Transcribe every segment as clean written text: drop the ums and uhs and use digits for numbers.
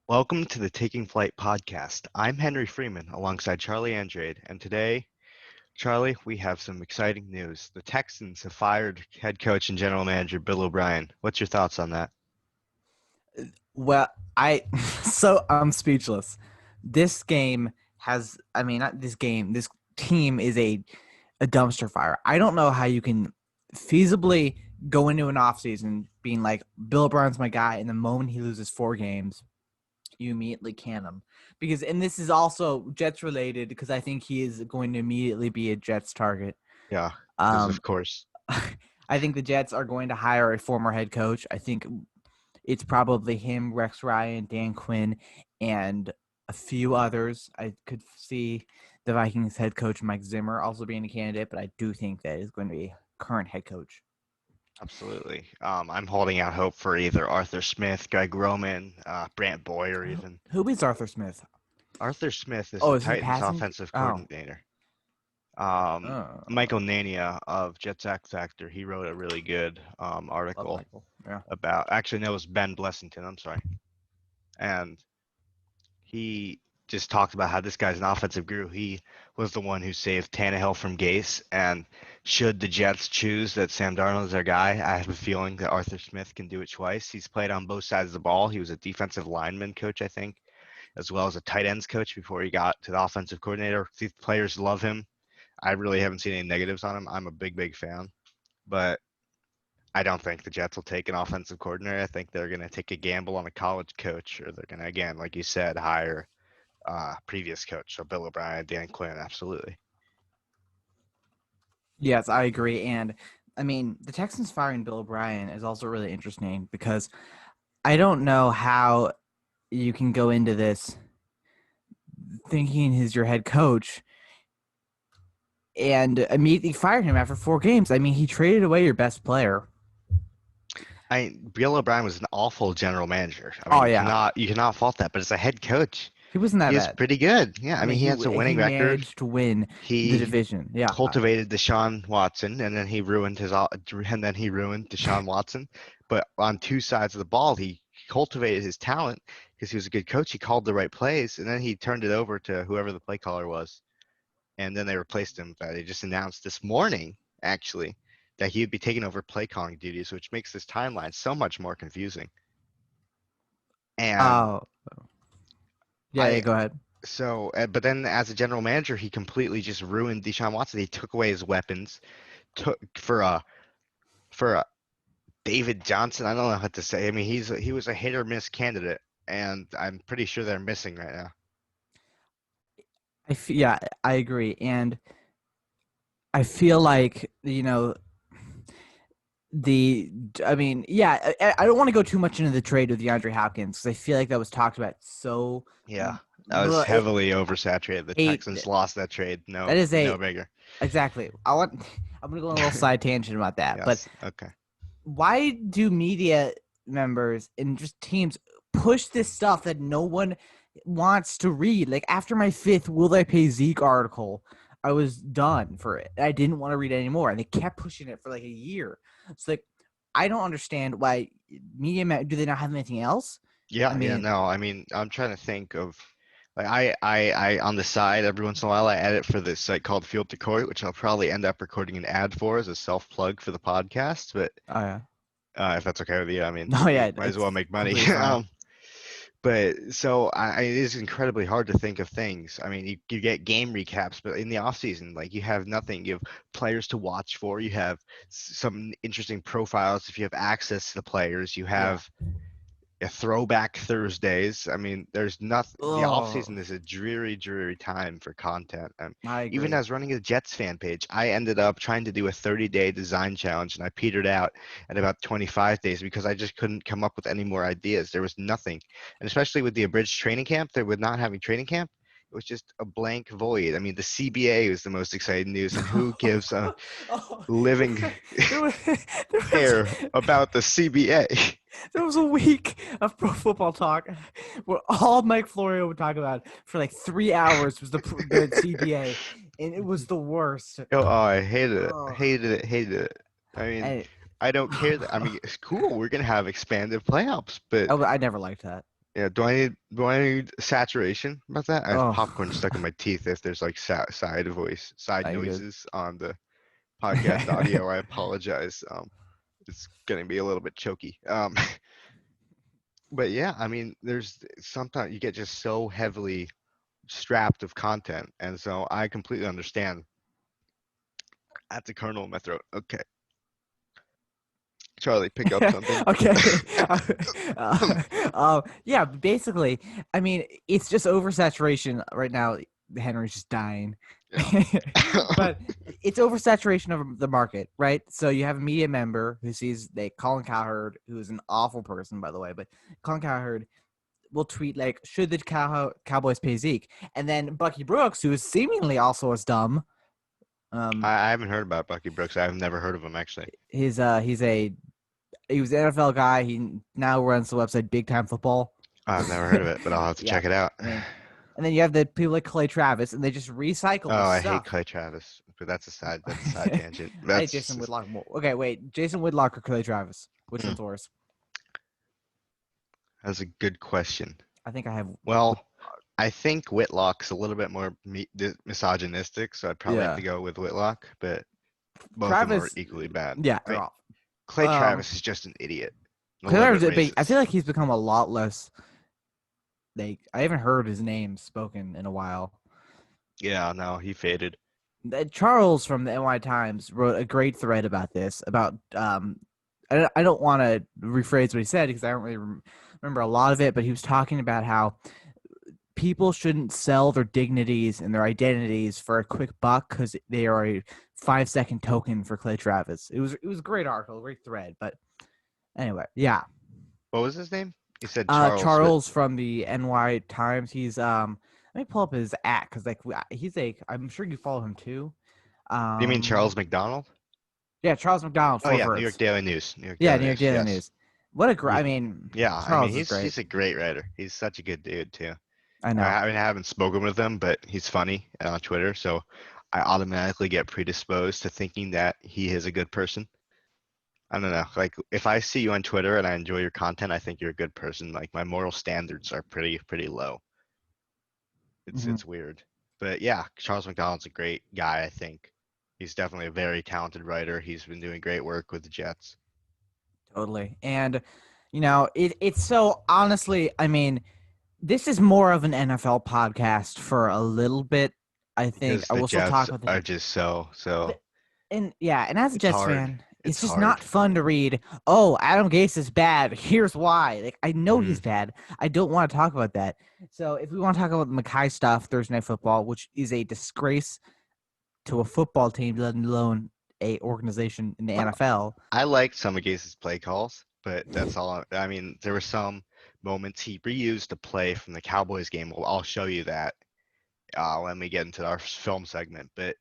Welcome to the Taking Flight podcast. I'm Henry Freeman alongside Charlie Andrade, and today, Charlie, we have some exciting news. The Texans have fired head coach and general manager Bill O'Brien. What's your thoughts on that? Well, I so I'm speechless. This game has, I mean, not this game. This team is a dumpster fire. I don't know how you can feasibly go into an offseason being like Bill O'Brien's my guy, and the moment he loses 4 games, you immediately can him. And this is also Jets related because I think he is going to immediately be a Jets target. Yeah, because Um, of course. I think the Jets are going to hire a former head coach. I think it's probably him, Rex Ryan, Dan Quinn, and a few others. I could see the Vikings head coach Mike Zimmer also being a candidate, but I do think that is going to be current head coach. Absolutely. I'm holding out hope for either Arthur Smith, Greg Roman, Brant Boyer, even. Who is Arthur Smith? Arthur Smith is Oh, the is he Titans passing? offensive Oh, coordinator. oh, Michael Nania of Jets X Factor, he wrote a really good love article Michael. Yeah. about, actually, no, it was Ben Blessington, I'm sorry. And he just talked about how this guy's an offensive guru. He was the one who saved Tannehill from Gase. And should the Jets choose that Sam Darnold is their guy, I have a feeling that Arthur Smith can do it twice. He's played on both sides of the ball. He was a defensive lineman coach, I think, as well as a tight ends coach before he got to the offensive coordinator. These players love him. I really haven't seen any negatives on him. I'm a big fan. But I don't think the Jets will take an offensive coordinator. I think they're going to take a gamble on a college coach, or they're going to, again, like you said, hire previous coach. So Bill O'Brien, Dan Quinn, absolutely. Yes, I agree. And I mean, the Texans firing Bill O'Brien is also really interesting because I don't know how you can go into this thinking he's your head coach and immediately fired him after 4 games. I mean, he traded away your best player. Bill O'Brien was an awful general manager. I mean, Oh you yeah, cannot you cannot fault that. But as a head coach, he wasn't that he is bad. pretty good. Yeah, I I mean, mean, he has a he winning record. managed to win the He division. Yeah, cultivated Deshaun Watson, and then he ruined Deshaun Watson. But on two sides of the ball, he cultivated his talent because he was a good coach. He called the right plays, and then he turned it over to whoever the play caller was, and then they replaced him. But they just announced this morning, actually, that he would be taking over play calling duties, which makes this timeline so much more confusing. And oh yeah, yeah. I Go ahead. but then as a general manager, he completely just ruined Deshaun Watson. He took away his weapons, took for a David Johnson. I don't know what to say. I mean, he was a hit or miss candidate, and I'm pretty sure they're missing right now. Yeah, I agree, and I feel like the. I mean, yeah, I don't want to go too much into the trade with DeAndre Hopkins because I feel like that was talked about so. Yeah, that was It, heavily oversaturated. The eight. Texans lost that trade. That No, is no a bigger. exactly. I'm gonna go on a little side tangent about that, but Yes. Okay. why do media members and just teams push this stuff that no one wants to read? Like after my fifth "Will They Pay Zeke" article, I was done for it. I didn't want to read it anymore, and they kept pushing it for like a year. It's like I don't understand why media do they not have anything else? I Yeah. mean, No, I mean, I'm trying to think of like I on the side every once in a while I edit for this site called Field to Court, which I'll probably end up recording an ad for as a self plug for the podcast. But oh yeah, if that's okay with you, I mean, no, we yeah, might as it's well make money. completely fine. But so it is incredibly hard to think of things. I mean, you get game recaps, but in the off season, like you have nothing. You have players to watch for. You have some interesting profiles if you have access to the players. You Yeah. have a throwback Thursdays. I mean, there's nothing. The off Oh, season is a dreary time for content. I Even agree. as running a Jets fan page, I ended up trying to do a 30-day design challenge, and I petered out at about 25 days because I just couldn't come up with any more ideas. There was nothing, and especially with the abridged training camp, there with not having training camp. It was just a blank void. I mean, the CBA was the most exciting news, and who gives a Oh, living there was there was care about the CBA? there was a week of pro football talk where all Mike Florio would talk about for like 3 hours was the CBA, and it was the worst. Oh, I hated it. Oh, Hated it. I mean, and I don't care that. I mean, it's cool. We're gonna have expanded playoffs, but I never liked that. Yeah, do I need saturation about that? I have Oh, popcorn stuck in my teeth if there's like side I good. noises on the podcast audio. I apologize. It's gonna be a little bit choky. But yeah, I mean, there's sometimes you get just so heavily strapped of content, and so I completely understand. That's a kernel in my throat. Okay, Charlie, pick up something. Okay. Yeah, basically, I mean, it's just oversaturation right now. Henry's just dying. Yeah. But it's oversaturation of the market, right? So you have a media member who sees Colin Cowherd, who is an awful person, by the way, but Colin Cowherd will tweet like, "Should the Cowboys pay Zeke?" And then Bucky Brooks, who is seemingly also as dumb, I haven't heard about Bucky Brooks. I've never heard of him actually. he was an NFL guy. He now runs the website Big Time Football. I've never heard of it, but I'll have to Yeah, check it out. I mean, and then you have the people like Clay Travis, and they just recycle Oh, this I hate stuff. Clay Travis, but that's a side tangent. I hate Jason Whitlock more. Okay, wait, Jason Whitlock or Clay Travis? Which Hmm, one's worse? that's a good question. I think I have. Well, I think Whitlock's a little bit more misogynistic, so I'd probably have Yeah, to go with Whitlock, but both of them are Travis. equally bad. Yeah, I they're mean, off. Clay Um, Travis is just an idiot, a Clay little bit Travis, I feel racist. like he's become a lot less. Like I haven't heard his name spoken in a while. Yeah, no, he faded. Charles from the NY Times wrote a great thread about this. About I don't want to rephrase what he said because I don't really remember a lot of it, but he was talking about how people shouldn't sell their dignities and their identities for a quick buck because they are a 5 second token for Clay Travis. It was a great article, great thread. But anyway, yeah. What was his name? He said Charles, but Charles from the NY Times. He's let me pull up his at because like he's a I'm sure you follow him too. you mean Um, Charles McDonald? yeah, Charles McDonald, Oh Fort yeah, New York Words. Daily News. New York Yeah, Daily New York News. Daily Yes. News. What a great. He, I mean, yeah, I mean Charles is he's great. he's a great writer. He's such a good dude too. I know. I haven't spoken with him, but he's funny on Twitter, so I automatically get predisposed to thinking that he is a good person. I don't know. Like if I see you on Twitter and I enjoy your content, I think you're a good person. Like my moral standards are pretty low. It's Mhm. it's weird. But yeah, Charles McDonald's a great guy, I think. He's definitely a very talented writer. He's been doing great work with the Jets. Totally. And it's so honestly, I mean, this is more of an NFL podcast for a little bit. I think Because I the will still talk Jets about the are Jets. just so But and yeah, and as a it's Jets hard. fan, it's It's just not hard. fun to read. Oh, Adam Gase is bad. Here's why. Like I know Hmm. he's bad. I don't want to talk about that. So if we want to talk about the Mackay stuff, Thursday Night Football, which is a disgrace to a football team, let alone a organization in the NFL. I liked some of Gase's play calls, but that's all. I mean, there were some moments he reused a play from the Cowboys game. Well, I'll show you that when we get into our film segment. But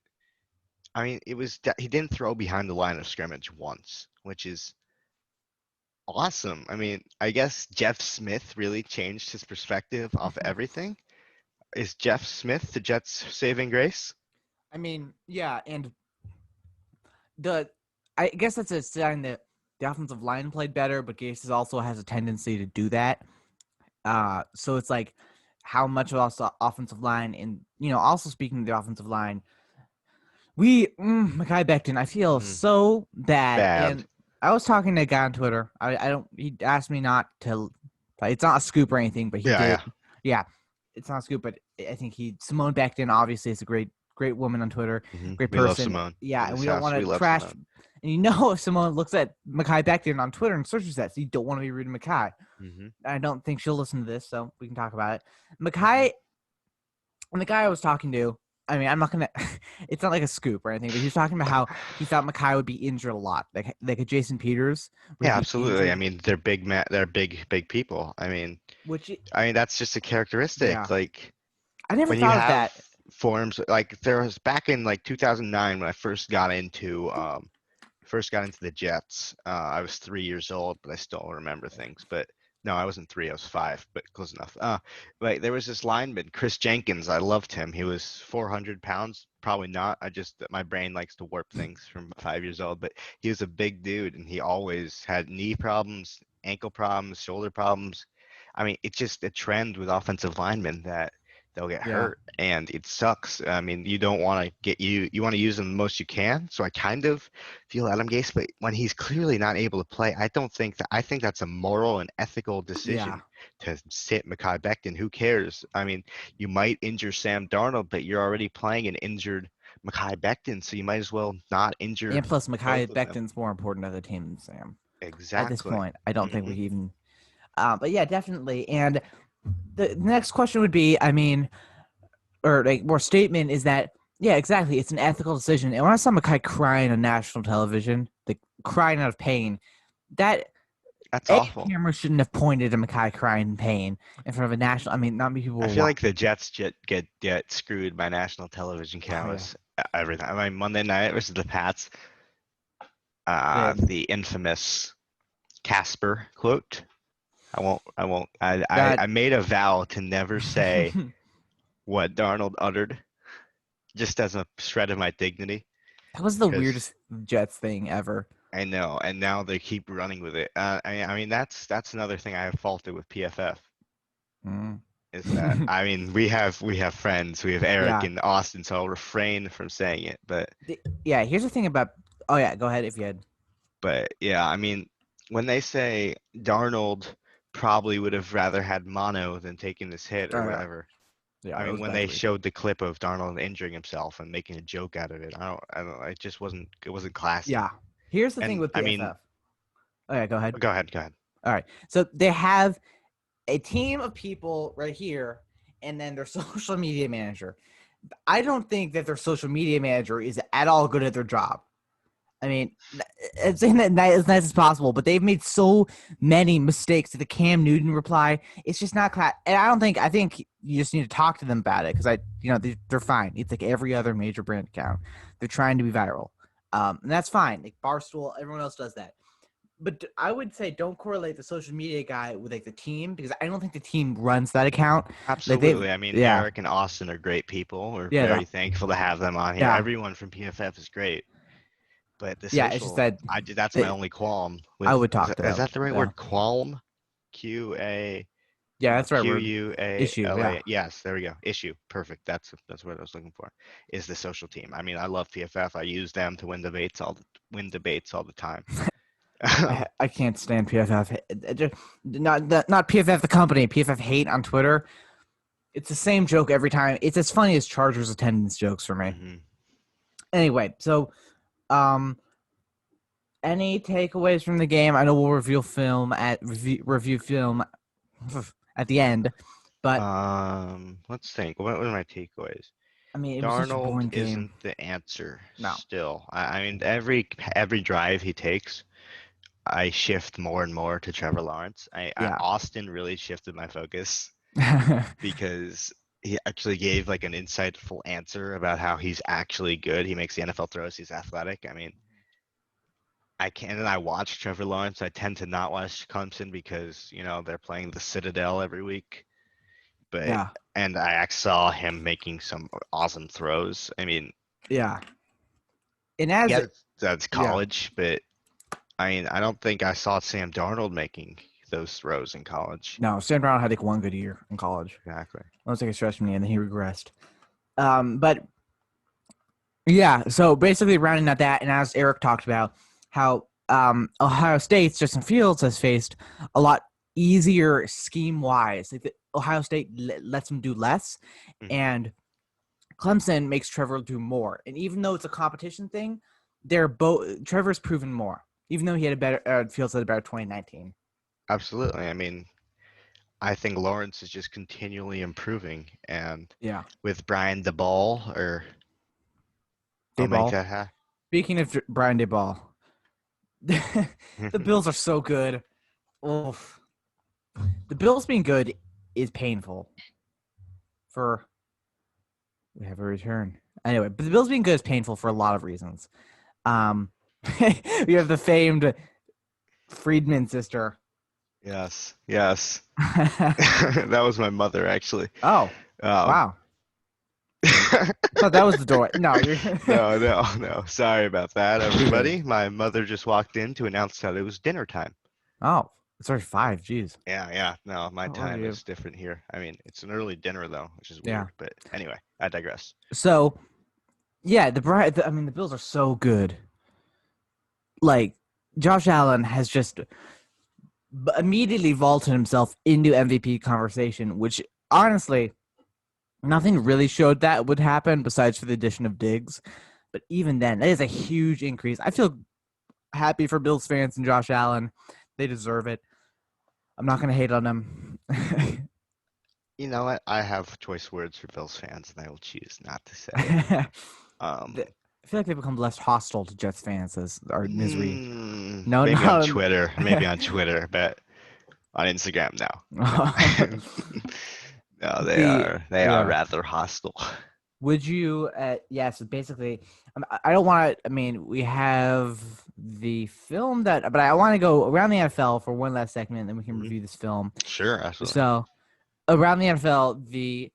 I mean, he didn't throw behind the line of scrimmage once, which is awesome. I mean, I guess Jeff Smith really changed his perspective off everything. Is Jeff Smith the Jets' saving grace? I mean, yeah, and the I guess that's a sign that the offensive line played better, but Gase also has a tendency to do that. So it's like how much of also offensive line, and also speaking of the offensive line, Mackay Becton, I feel Mm, so bad. bad. And I was talking to a guy on Twitter. I don't. He asked me not to. It's not a scoop or anything, but he Yeah, did. yeah. Yeah, it's not a scoop, but I think Simone Becton obviously is a great woman on Twitter, great We love person. Simone Yeah, in and this we don't house. want We to love trash. Simone. And if someone looks at Mackay Becton on Twitter and searches that, so you don't want to be reading Mackay. Hmm. I don't think she'll listen to this, so we can talk about it. Mackay and the guy I was talking to, I mean, I'm not gonna. It's not like a scoop or anything, but he was talking about how he thought Mackay would be injured a lot, like a Jason Peters where he'd Yeah, be absolutely. I injured. mean, they're they're big people. Which, I mean that's just a yeah, characteristic. Like I never when you thought of have that. forms like there was back in like 2009 when I first got into the Jets. I was 3 years old, but I still remember things. But no, I wasn't three. I was five, but close enough. Like there was this lineman, Chris Jenkins. I loved him. He was 400 pounds. Probably not. My brain likes to warp things from 5 years old. But he was a big dude, and he always had knee problems, ankle problems, shoulder problems. I mean, it's just a trend with offensive linemen that they'll get Yeah. hurt, and it sucks. I mean, you don't want to you want to use them the most you can. So I kind of feel Adam Gase, but when he's clearly not able to play, I think that's a moral and ethical Yeah. decision to sit Mekhi Becton. Who cares? I mean, you might injure Sam Darnold, but you're already playing an injured Mekhi Becton, so you might as well not injure And plus, Mekhi both of them. Becton's more important to the team than Sam. At this Exactly. point, I don't think we Hmm. even. But yeah, definitely. And the next question would be, I mean, or like more statement is that, yeah, exactly. It's an ethical decision. And when I saw Mekhi crying on national television, like crying out of pain, that That's a awful. camera shouldn't have pointed to Mekhi crying in pain in front of a national. I mean, not many people I will feel watch. like the Jets get screwed by national television Oh yeah, cameras every time. I mean, Monday night versus the Pats, they, the infamous Casper quote. that I made a vow to never say what Darnold uttered, just as a shred of my dignity, that was the because weirdest Jets thing ever. I know, and now they keep running with it. I mean, that's another thing I have faulted with PFF Mm. is that I mean we have friends, we have Eric Yeah. and Austin, so I'll refrain from saying it, Yeah, here's the thing about. Oh yeah, go ahead if you had. but yeah, I mean, when they say Darnold probably would have rather had mono than taking this hit or Oh yeah, whatever. yeah, I that mean, was when bad they read. showed the clip of Darnold injuring himself and making a joke out of it, it just it wasn't classy. Yeah, here's the thing And with I mean, PFF. Oh yeah, go ahead. go ahead. All right, so they have a team of people right here, and then their social media manager. I don't think that their social media manager is at all good at their job. I mean, it's saying that as nice as possible, but they've made so many mistakes to the Cam Newton reply. It's just not class. And I think you just need to talk to them about it because they're fine. It's like every other major brand account. They're trying to be viral. And that's fine. Like Barstool, everyone else does that. But I would say don't correlate the social media guy with like the team because I don't think the team runs that account. Like Absolutely. I mean, yeah, Eric and Austin are great people. We're yeah, very thankful to have them on here. yeah, Everyone from PFF is great, but the yeah. It's just social, that that's my only qualm I with, would talk to is them. that the right Yeah, word? Qualm? yeah, that's the right word. Issue. Yeah. QUALA. Yes, there we go. Issue. Perfect. That's what I was looking for. Is the social team. I mean, I love PFF. I use them to win debates all the time. I can't stand PFF. Not PFF the company. PFF hate on Twitter. It's the same joke every time. It's as funny as Chargers attendance jokes for me. Hmm. Anyway, so any takeaways from the game? I know we'll review film at the end, but Let's think. What were my takeaways? I mean it was such a Darnold boring game. isn't the answer No, still. I mean, every drive he takes, I shift more and more to Trevor Lawrence. yeah, Austin really shifted my focus because he actually gave like an insightful answer about how he's actually good. He makes the NFL throws. He's athletic. I mean, and I watch Trevor Lawrence. I tend to not watch Clemson because they're playing the Citadel every week. But yeah, and I saw him making some awesome throws. I mean, yeah. And as yeah, that's yeah, college, but I mean, I don't think I saw Sam Darnold making those throws in college. no, Sam Brown had like one good year in college. Exactly. I was like a freshman year, and then he regressed. But yeah, so basically rounding out that, and as Eric talked about, how Ohio State's Justin Fields has faced a lot easier scheme-wise. Like Ohio State lets him do less, Hmm. and Clemson makes Trevor do more. And even though it's a competition thing, they're both Trevor's proven more, even though he had a better Fields had a better 2019. Absolutely. I mean, I think Lawrence is just continually improving, and Yeah, with Brian DeBall, or I'll make Dayball. that happen. Speaking of Brian Dayball, the Bills are so good. Oof. The Bills being good is painful. For we have a return anyway, but the Bills being good is painful for a lot of reasons. Um, we have the famed Friedman sister. Yes, yes. Oh That was my mother, actually. Um, wow! I thought that was the door. No, you're. no, no, no. Sorry about that, everybody. My mother just walked in to announce that it was dinner time. Oh, It's already 5. Jeez. Yeah. No, my How old are time you? is different here. I mean, it's an early dinner though, which is Yeah. weird. But anyway, I digress. So yeah, I mean, the Bills are so good. Like Josh Allen has just immediately vaulted himself into MVP conversation, which honestly, nothing really showed that would happen besides for the addition of Diggs. But even then, that is a huge increase. I feel happy for Bills fans and Josh Allen. They deserve it. I'm not going to hate on them. You know what? I have choice words for Bills fans, and I will choose not to say it. I Um, feel like they've become less hostile to Jets fans as our misery. No, maybe on no. Twitter, but on Instagram, no. No, they are Yeah. rather hostile. Would you? Yeah. So basically, I don't want to. I mean, we have the film but I want to go around the NFL for one last segment, and then we can Mhm. review this film. Sure, absolutely. So around the NFL, the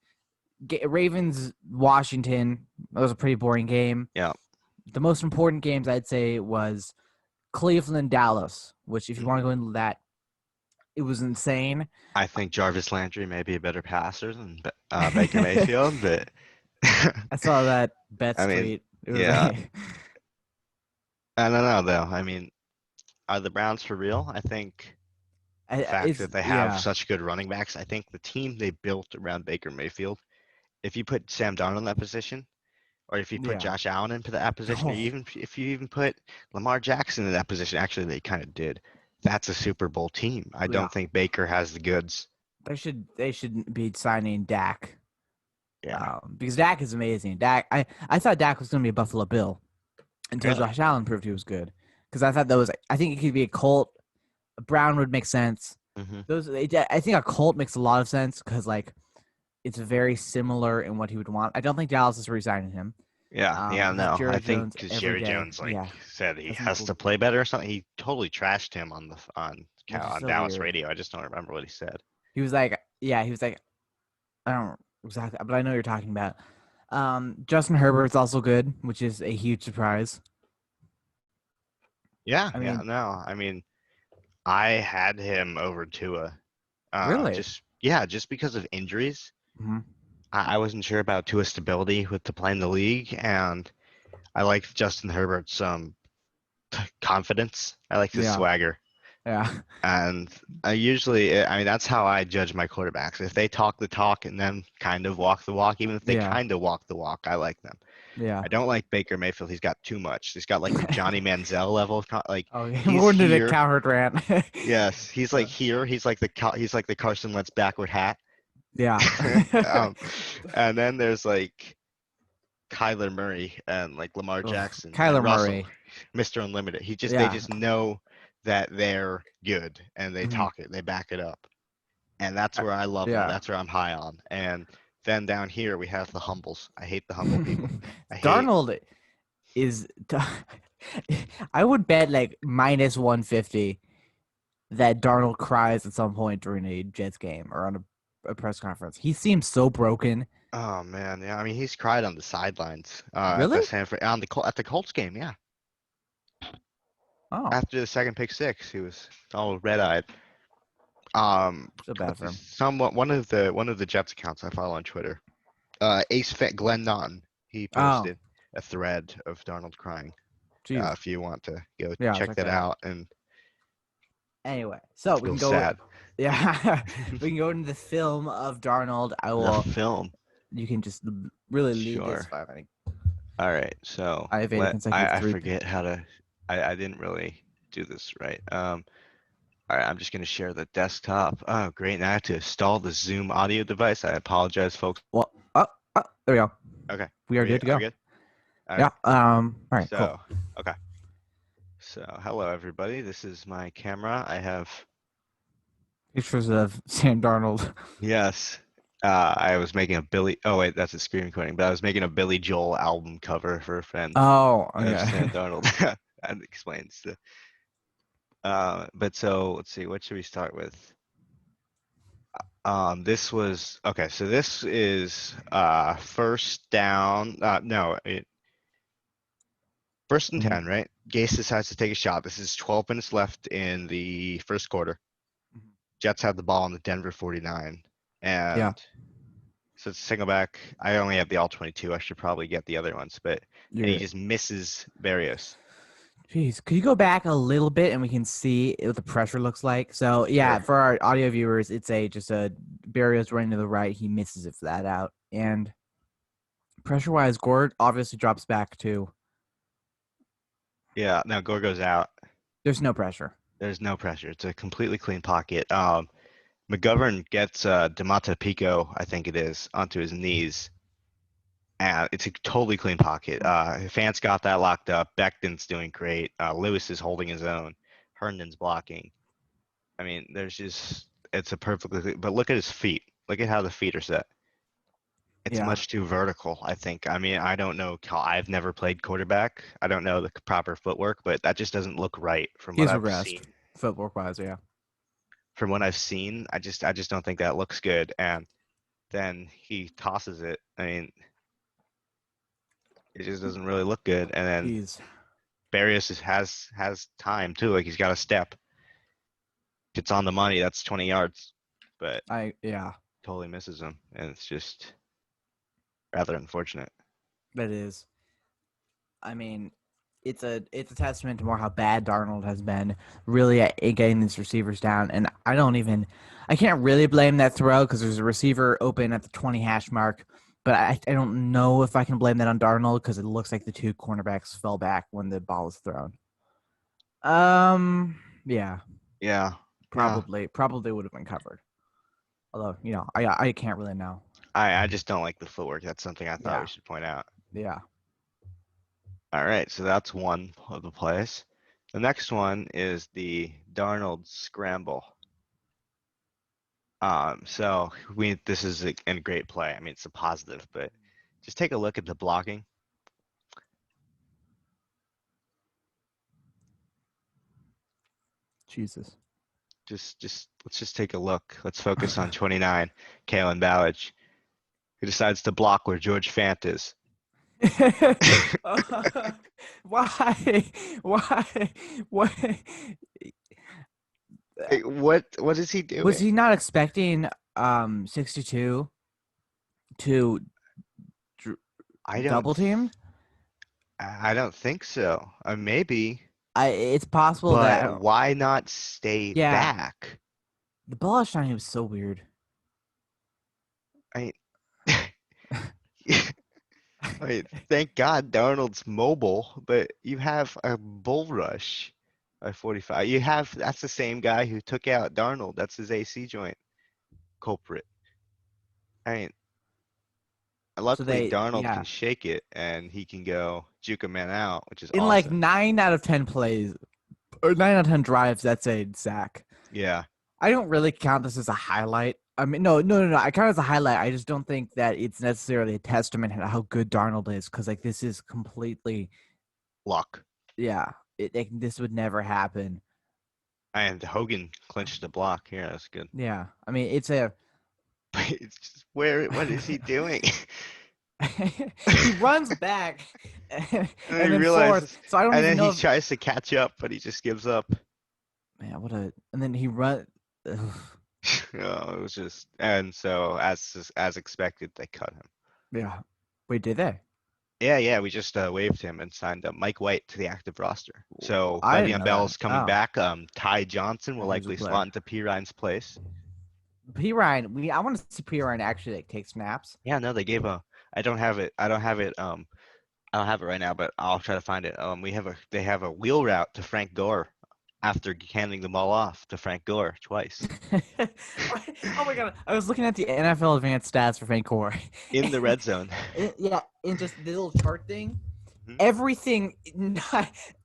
Ravens Washington. That was a pretty boring game. Yeah. The most important games I'd say was Cleveland Dallas, which if you want to Mhm. go into that, it was insane. I think Jarvis Landry may be a better passer than Baker Mayfield, but I saw that Betts I mean, tweet. It was yeah, like, I don't know though. I mean, are the Browns for real? I think the fact it's that they have yeah, such good running backs, I think the team they built around Baker Mayfield, if you put Sam Darnold in that position, or if you put yeah. Josh Allen into that position, or Oh, even if you even put Lamar Jackson in that position, actually they kind of did. That's a Super Bowl team. I yeah. don't think Baker has the goods. They should be signing Dak. Yeah. Because Dak is amazing. I thought Dak was going to be a Buffalo Bill until Really? Josh Allen proved he was good. Because I thought I think it could be a Colt. A Brown would make sense. Hmm. I think a Colt makes a lot of sense because like it's very similar in what he would want. I don't think Dallas is re-signing him. Yeah, Because no. I Jerry think Jones because every Jerry day, Jones yeah, said he that's has to play better or something. He totally trashed him on which is on so Dallas weird. radio. I just don't remember what he said. He was like, yeah, he was like, I don't exactly, but I know what you're talking about. Justin Herbert's also good, which is a huge surprise. I Yeah, mean, no. I mean, I had him over Tua. really? Just because of injuries. Hmm. I wasn't sure about Tua's stability with to play in the league, and I like Justin Herbert's confidence. I like his Yeah, swagger. yeah, And I mean, that's how I judge my quarterbacks. If they talk the talk and then kind of walk the walk, even if they yeah, kind of walk the walk, I like them. yeah. I don't like Baker Mayfield. He's got too much. He's got like the Johnny Manziel level of like Oh, yeah. he's More into the here. Cowherd rant. Yes, he's like here. He's like the Carson Wentz backward hat. Yeah. um, and then there's like Kyler Murray and like Lamar Ugh, Jackson and Kyler Russell, Murray. Mr. Unlimited. They Yeah. just know that they're good and they Mhm. talk it, they back it up. And that's where I love them. Yeah. That's where I'm high on. And then down here we have the humbles. I hate the humble people. I hate Darnold is. I would bet like minus 150 that Darnold cries at some point during a Jets game or on a press conference. He seems so broken. Oh man, yeah. I mean, he's cried on the sidelines at the Really? at the Colts game. Yeah, Oh, after the second pick six, he was all red eyed. so bad for him. Somewhat one of the Jets accounts I follow on Twitter, Ace Fit Glenn Naughton, he Oh, posted a thread of Darnold crying. jeez. If you want to go Yeah, I'll check check that that out. out and Anyway, so we feel can go. sad. Yeah, we can go into the film of Darnold. I The will. film, You can just really lead this sure. 5 inning. All right, so I evaded consecutive I three. forget how to. I didn't really do this right. All right, I'm just gonna share the desktop. Oh, great! Now I have to install the Zoom audio device. I apologize, folks. Well, there we go. Okay, We are good to are we go. good? All Yeah. right. All right. Cool. So, okay. So, hello everybody. This is my camera. I have Pictures of Sam Darnold. yes. I was making a Billy. Oh wait, that's a screen recording. But I was making a Billy Joel album cover for a friend Oh, of Sam okay. Darnold. That explains the. But so let's see. What should we start with? This was okay. So this is first down. No, first and Mhm. 10, right? Gase decides to take a shot. This is 12 minutes left in the first quarter. Jets had the ball on the Denver 49, Yeah, and so it's a single back. I only have the all 22. I should probably get the other ones, and he you're. just misses Barrios. Jeez, could you go back a little bit and we can see what the pressure looks like? So yeah, Sure. for our audio viewers, it's just a Barrios running to the right. He misses it flat out, and pressure wise, Gord obviously drops back too. Yeah. Now Gore goes out. There's no pressure. There's no pressure. It's a completely clean pocket. McGovern gets Demata Pico, I think it is, onto his knees. And it's a totally clean pocket. Fance got that locked up. Becton's doing great. Lewis is holding his own. Herndon's blocking. I mean, it's a perfectly, but look at his feet. Look at how the feet are set. It's Yeah, much too vertical, I think. I mean, I don't know. I've never played quarterback. I don't know the proper footwork, but that just doesn't look right from what he's I've regressed seen. footwork wise. Yeah, From what I've seen, I just don't think that looks good. And then he tosses it. I mean, it just doesn't really look good. And then he's Barrios has time too. Like he's got a step. If it's on the money, that's 20 yards, but yeah, totally misses him, and it's just rather unfortunate. that is. I mean, it's a testament to more how bad Darnold has been really at getting these receivers down. And I can't really blame that throw because there's a receiver open at the 20 hash mark. But I don't know if I can blame that on Darnold because it looks like the two cornerbacks fell back when the ball was thrown. Yeah, Yeah, yeah. probably would have been covered. Although I can't really know. I just don't like the footwork. That's something I thought we Yeah, should point out. yeah. All right, so that's one of the plays. The next one is the Darnold scramble. So this is a great play. I mean, it's a positive, but just take a look at the blocking. Jesus. Just let's just take a look. Let's focus on 29, Kalen Ballage, who decides to block where George Fant is. Why? Why? Why? Hey, what is he Was doing? he not expecting 62 to dr- I don't double team? I don't think so. Maybe, It's possible that but why not stay yeah, back? the ball shiny was so weird. I I mean, thank God Darnold's mobile, but you have a bull rush by 45. That's the same guy who took out Darnold. That's his AC joint culprit. I mean, So luckily they Darnold can yeah, shake it and he can go juke a man out, which is in like awesome. 9 out of 10 plays or 9 out of 10 drives, that's a sack. Yeah, I don't really count this as a highlight. I mean, no. I count it as a highlight. I just don't think that it's necessarily a testament to how good Darnold is, because like this is completely, luck. yeah, this would never happen. And Hogan clinched the block here. That's good. Yeah, I mean, it's a But it's just what is he doing? he runs back and And he then forth. realizes, So I don't and even then know he if tries to catch up, but he just gives up. man, and then he run. It was just, and so as expected, they cut him. Yeah, wait, did they? Yeah. We just waived him and signed Mike White to the active roster. So I didn't Le'Veon know that. Bell's coming Oh, back. Ty Johnson will he was a likely player. slot into P Ryan's place. P Ryan, I want to see P Ryan actually like take snaps. Yeah, no, they gave a. I don't have it. I don't have it. I don't have it right now, but I'll try to find it. They have a wheel route to Frank Gore after handing the ball off to Frank Gore twice Oh my god! I was looking at the NFL advanced stats for Frank Gore. in the red zone. Yeah, in just the little chart thing, Mhm. everything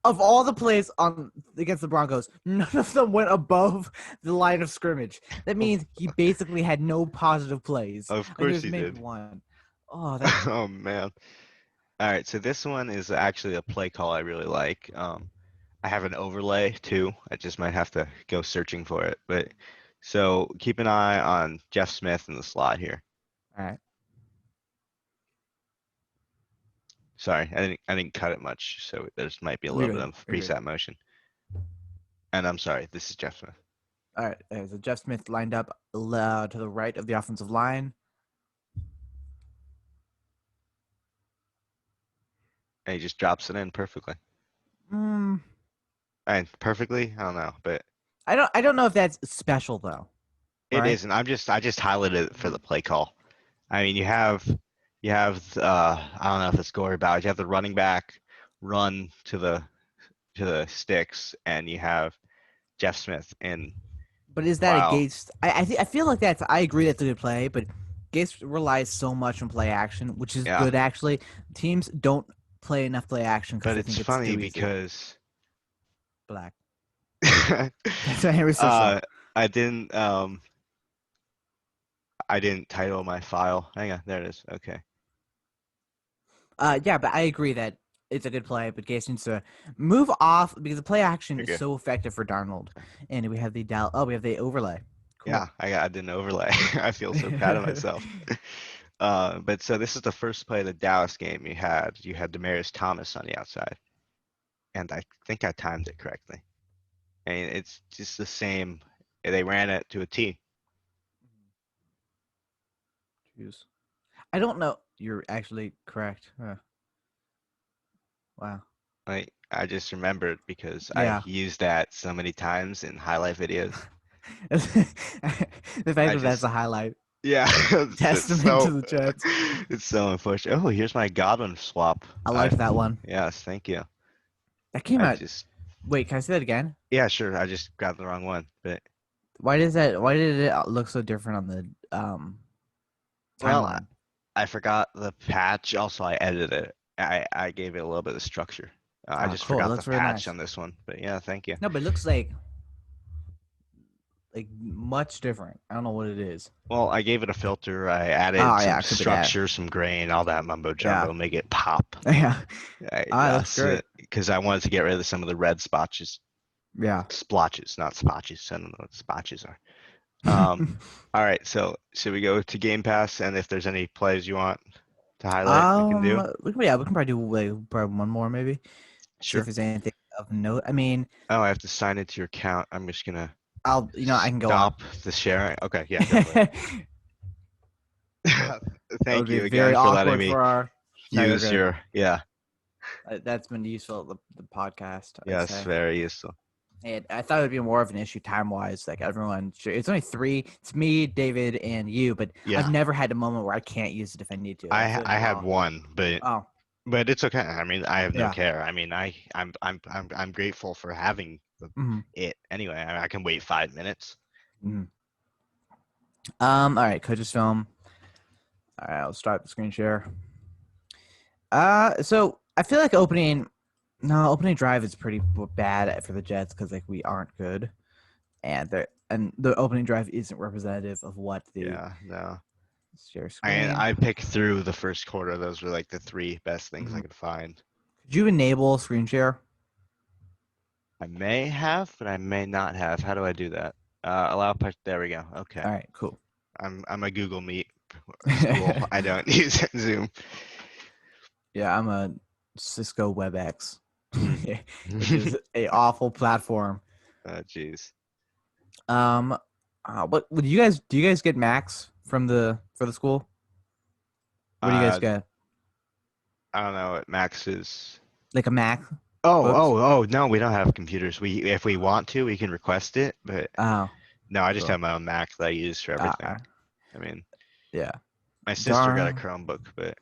of all the plays on against the Broncos, none of them went above the line of scrimmage. That Of, means he basically had no positive plays. of Like course there's he maybe did. one. Oh, that Oh man. All right, so this one is actually a play call I really like. I have an overlay too. I just might have to go searching for it. But so keep an eye on Jeff Smith in the slot here. all right. Sorry, I didn't cut it much, so there's might be a You're little bit good. of You're good. preset motion. And I'm sorry, this is Jeff Smith. All right. So Jeff Smith lined up to the right of the offensive line. And he just drops it in perfectly. Mm, Perfectly? I don't know, but I don't know if that's special though. it Right. isn't. I just highlighted it for the play call. I mean, I don't know if it's Gory Ballage. You have the running back run to the sticks, and you have Jeff Smith in But is that while against? I feel like that's. I agree that's a good play, but Gates relies so much on play action, which is yeah. good actually. Teams don't play enough play action because But they it's think it's funny too easy. because Black. That's why Henry so slow. uh I didn't I didn't title my file. Hang on, there it is. Okay. Yeah, but I agree that it's a good play, but Gates needs to move off because the play action is Okay. so effective for Darnold. And we have the we have the overlay. Cool. Yeah, I did an overlay. I feel so proud of myself. But so this is the first play of the Dallas game. You had Demaryius Thomas on the outside, and I think I timed it correctly. And it's just the same. They ran it to a T. Jeez. I don't know. You're actually correct. Wow. Like I just remembered because I Yeah. used that so many times in highlight videos. The fact I that that's just a highlight yeah, testament to the Jets. it's so unfortunate. Oh, here's my Godwin swap. I liked that one. Yes, thank you. That came I out. just Wait, can I say that again? yeah, sure. I just grabbed the wrong one, but Why does that? Why did it look so different on the well, timeline? I forgot the patch. Also, I edited it. I gave it a little bit of structure. I Oh, just cool. It forgot the looks really patch nice. on this one, but yeah, thank you. No, but it looks like much different. I don't know what it is. Well, I gave it a filter. I added Oh some yeah, it could be that. structure, some grain, all that mumbo Yeah, jumbo, make it pop. yeah. Ah, it looks Yes, great. because I wanted to get rid of some of the red spotches, Yeah. splotches, not spotches. I don't know what spotches are. Um, all right, so should we go to Game Pass? And if there's any plays you want to highlight, we can do. We can probably do probably one more maybe. See if Sure. there's anything of note. I mean, Oh, I have to sign into your account. I'm just gonna I can go on. stop the sharing. Okay, yeah, go for Cool. it. That would Thank be you again very for letting awkward me for our. No, you're use good. your, yeah, That's been useful the podcast, I'd yes, say. very useful. And I thought it would be more of an issue time wise. Like everyone, it's only three. It's me, David, and you. But I've Yeah, never had a moment where I can't use it if I need to. That's I had oh one, oh but it's okay. I mean, I have no yeah. care. I mean, I'm grateful for having Mm-hmm. it anyway. I can wait 5 minutes. Mm-hmm. All right, coaches film. All right, I'll start the screen share. So I feel like opening drive is pretty bad for the Jets because like we aren't good, and the opening drive isn't representative of what the Yeah, no. share screen. I picked through the first quarter. Those were like the three best things Mm-hmm. I could find. Could you enable screen share? I may have, but I may not have. How do I do that? Allow push. There we go. Okay. All right, cool. I'm a Google Meet school. I don't use Zoom. Yeah, I'm a Cisco WebEx, Mm. which is a awful platform. Oh, jeez. What would you guys do? You guys get Macs from for the school? What do you guys Uh, get? I don't know what Max is. Like a Mac? Oh, Books? no, we don't have computers. If we want to, we can request it, but Oh, no, I just cool. have my own Mac that I use for everything. I mean, Yeah. my sister got a Darn. Chromebook, but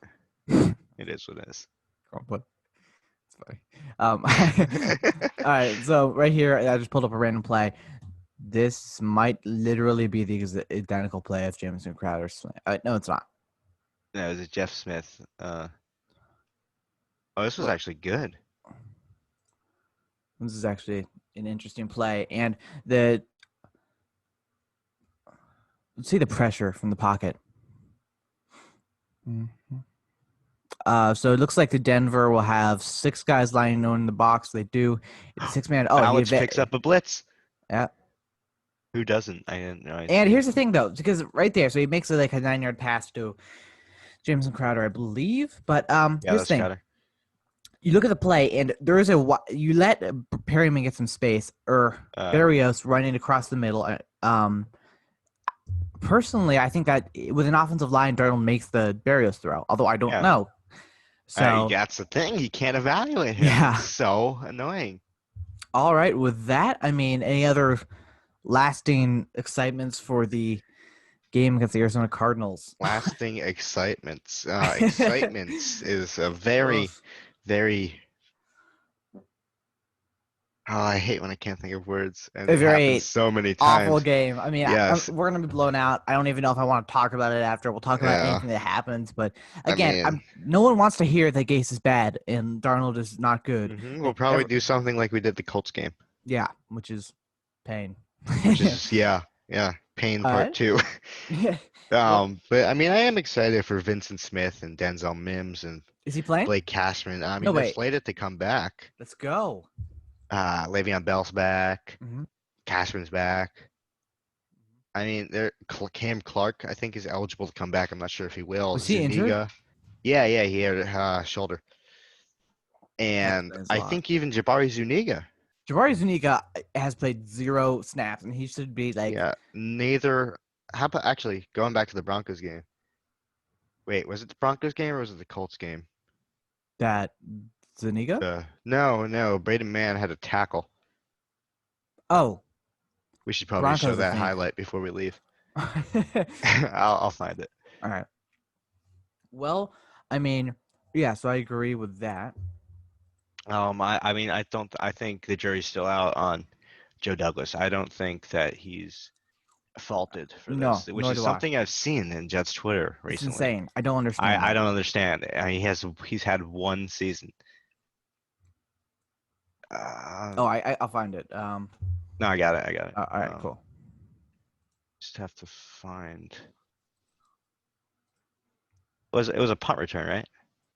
it is what it is. But it's funny. All right. So right here, I just pulled up a random play. This might literally be the identical play of Jameson Crowder. No, it's not. No, it was a Jeff Smith. Oh, this was But actually good. this is actually an interesting play, and let's see the pressure from the pocket. Mm-hmm. So it looks like the Denver will have 6 guys lying in the box. They do. It's 6-man. Oh, Ballage picks up a blitz. Yeah. Who doesn't? I didn't know. And here's the thing, though, because right there, so he makes it like a 9-yard pass to Jameson Crowder, I believe. But Yeah, here's the that's thing. Crowder. you look at the play, and there is you let Perryman get some space, or Uh, Barrios running across the middle. Personally, I think that with an offensive line, Darnold makes the Barrios throw, although I don't yeah. know. So, That's the thing. You can't evaluate him. It's yeah. so annoying. All right. With that, I mean, any other lasting excitements for the game against the Arizona Cardinals? Lasting excitements. Excitements is a very, Ugh. very. Oh, I hate when I can't think of words, and A it happens very so many awful times. game. I mean, Yes. we're gonna be blown out. I don't even know if I want to talk about it after. We'll talk about Yeah. anything that happens. But I again, mean, no one wants to hear that Gase is bad and Darnold is not good. we'll probably do something like we did the Colts game, Yeah, which is pain. which is yeah, pain All part right. two. Well, But I mean, I am excited for Vincent Smith and Denzel Mims and is he playing? Blake Cashman. I No, mean, they're wait. slated to come back. Let's go. Le'Veon Bell's back. Hmm. Cashman's back. I mean, Cam Clark, I think, is eligible to come back. I'm not sure if he will. Was he injured? Zuniga. Yeah, he had a shoulder. That And explains a I lot. think even Jabari Zuniga. Jabari Zuniga has played 0 snaps, and he should be like Yeah, neither. How about actually going back to the Broncos game? Wait, was it the Broncos game or was it the Colts game? that. Zuniga? No, Braden Mann had a tackle. Oh, We should probably show Broncos, I that think. highlight before we leave. All I'll find it. right. Well, I mean, yeah, so I agree with that. I mean, I think the jury's still out on Joe Douglas. I don't think that he's faulted for No, this, which nor is do I. something I've seen in Jets Twitter It's recently. insane. I don't understand I it. don't understand. He's had one season. Oh, Uh, I'll find it. no, I got it. I got it. All right, cool. Just have to find. It was a punt return, right?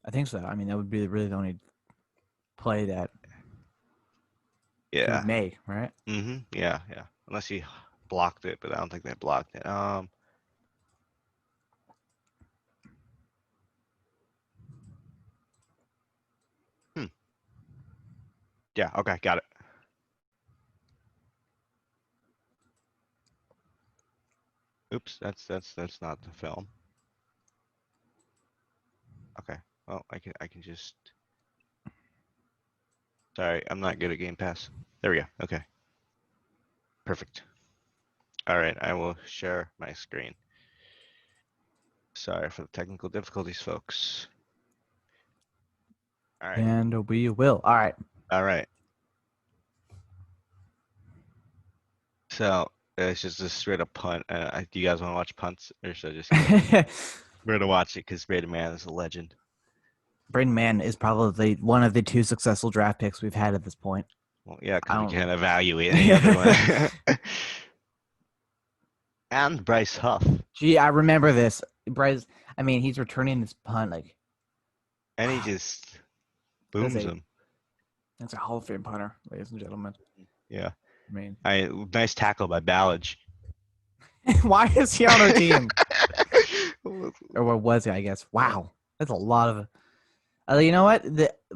I think so. I mean, that would be really the only play that he would Yeah. make, right? Yeah. Unless he blocked it, but I don't think they blocked it. Hmm. Yeah. Okay. Got it. Oops. That's not the film. Okay. Well, I can just. Sorry, I'm not good at Game Pass. There we go. Okay. Perfect. All right. I will share my screen. Sorry for the technical difficulties, folks. All right. And we will. All right. All right. So it's just a straight up punt. Do you guys want to watch punts, or should I just go? We're gonna watch it because Braden Mann is a legend. Braden Mann is probably one of the 2 successful draft picks we've had at this point. Well, yeah, I because we don't. can't evaluate any other one. And Bryce Huff, Gee, I remember this. Bryce. I mean, he's returning this punt like and he just that's booms a him. that's a Hall of Fame punter, ladies and gentlemen. Yeah, I mean, nice tackle by Ballage. why is he on our team? Or what was he? I guess. Wow, that's a lot of. You know what?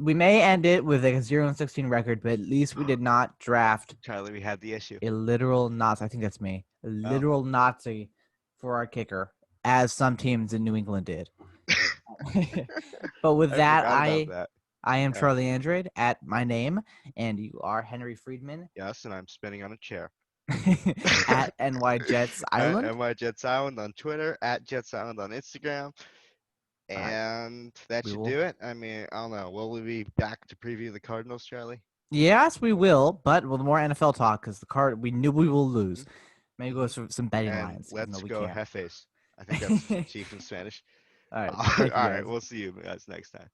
We may end it with a 0-16 record, but at least we did not draft Charlie, we had the issue. a literal Nazi. I think that's me. A literal Nazi for our kicker, as some teams in New England did. But with I that, forgot about that. I am Yeah. Charlie Andrade at my name, and you are Henry Friedman Yes, and I'm spinning on a chair. at NY Jets At Island. NY Jets Island on Twitter, at Jets Island on Instagram. All right, And that we should will. do it. I mean, I don't know. Will we be back to preview the Cardinals, Charlie? Yes, we will, but with more NFL talk because the card we knew we will lose. Maybe go Mhm. through some betting And lines. Even though let's we go can't. Jefes. I think that's chief in Spanish. All right, All thank you right, guys. we'll see you guys next time.